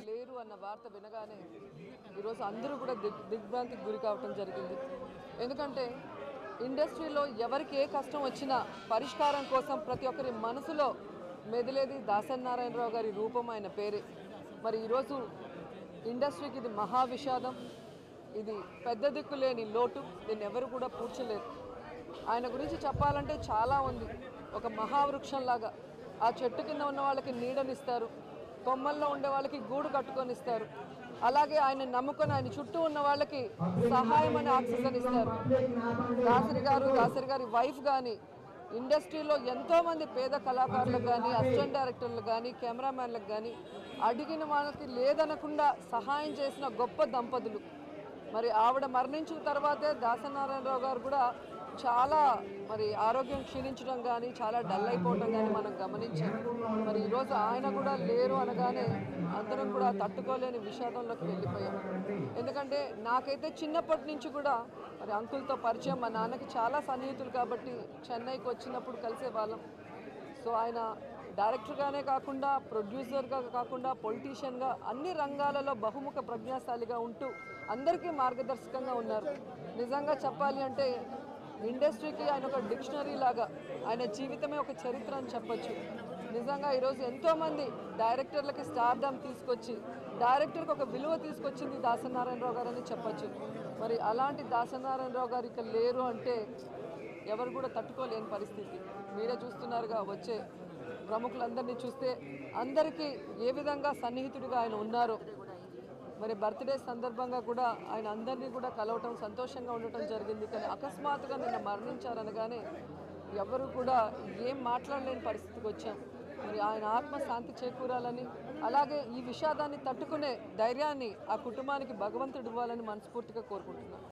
లేరు అన్న వార్త వినగానే ఈరోజు అందరూ కూడా దిగ్భ్రాంతికి గురి కావటం జరిగింది. ఎందుకంటే ఇండస్ట్రీలో ఎవరికి ఏ కష్టం వచ్చినా పరిష్కారం కోసం ప్రతి ఒక్కరి మనసులో మెదిలేది దాసరి నారాయణరావు గారి రూపం, ఆయన పేరే. మరి ఈరోజు ఇండస్ట్రీకి ఇది మహా విషాదం, ఇది పెద్ద దిక్కు లేని లోటు, దీన్ని ఎవరు కూడా పూడ్చలేరు. ఆయన గురించి చెప్పాలంటే చాలా ఉంది. ఒక మహావృక్షంలాగా ఆ చెట్టు కింద ఉన్న వాళ్ళకి నీడనిస్తారు, కొమ్మల్లో ఉండే వాళ్ళకి గూడు కట్టుకొని ఇస్తారు. అలాగే ఆయన నమ్ముకొని ఆయన చుట్టూ ఉన్న వాళ్ళకి సహాయం అని ఆక్సిజన్ ఇస్తారు. దాసరి గారి వైఫ్ కానీ ఇండస్ట్రీలో ఎంతోమంది పేద కళాకారులకు కానీ, అసిస్టెంట్ డైరెక్టర్లకు కానీ, కెమెరామ్యాన్లకు కానీ అడిగిన వాళ్ళకి లేదనకుండా సహాయం చేసిన గొప్ప దంపతులు. మరి ఆవిడ మరణించిన తర్వాతే దాసరి నారాయణరావు గారు కూడా చాలా ఆరోగ్యం క్షీణించడం కానీ, చాలా డల్ అయిపోవడం కానీ మనం గమనించాం. మరి ఈరోజు ఆయన కూడా లేరు అనగానే అందరం కూడా తట్టుకోలేని విషాదంలోకి వెళ్ళిపోయాం. ఎందుకంటే నాకైతే చిన్నప్పటి నుంచి కూడా అంకుల్తో పరిచయం, మా నాన్నకి చాలా సన్నిహితులు కాబట్టి చెన్నైకి వచ్చినప్పుడు కలిసే వాళ్ళం. సో ఆయన డైరెక్టర్గానే కాకుండా, ప్రొడ్యూసర్గా కాకుండా, పొలిటీషియన్గా అన్ని రంగాలలో బహుముఖ ప్రజ్ఞాశాలిగా ఉంటూ అందరికీ మార్గదర్శకంగా ఉన్నారు. నిజంగా చెప్పాలి అంటే ఇండస్ట్రీకి ఆయన ఒక డిక్షనరీ లాగా, ఆయన జీవితమే ఒక చరిత్ర అని చెప్పొచ్చు. నిజంగా ఈరోజు ఎంతోమంది డైరెక్టర్లకి స్టార్డమ్ తీసుకొచ్చి డైరెక్టర్కి ఒక విలువ తీసుకొచ్చింది దాసరి నారాయణరావు గారు అని చెప్పచ్చు. మరి అలాంటి దాసరి నారాయణరావు గారు ఇక లేరు అంటే ఎవరు కూడా తట్టుకోలేని పరిస్థితి. మీరే చూస్తున్నారుగా, వచ్చే ప్రముఖులందరినీ చూస్తే అందరికీ ఏ విధంగా సన్నిహితుడిగా ఆయన ఉన్నారు. మరి బర్త్డే సందర్భంగా కూడా ఆయన అందరినీ కూడా కలవటం, సంతోషంగా ఉండటం జరిగింది. కానీ అకస్మాత్తుగా నిన్న మరణించారనగానే ఎవరు కూడా ఏం మాట్లాడలేని పరిస్థితికి వచ్చాం. మరి ఆయన ఆత్మ శాంతి చేకూరాలని, అలాగే ఈ విషాదాన్ని తట్టుకునే ధైర్యాన్ని ఆ కుటుంబానికి భగవంతుడు ఇవ్వాలని మనస్ఫూర్తిగా కోరుకుంటున్నాను.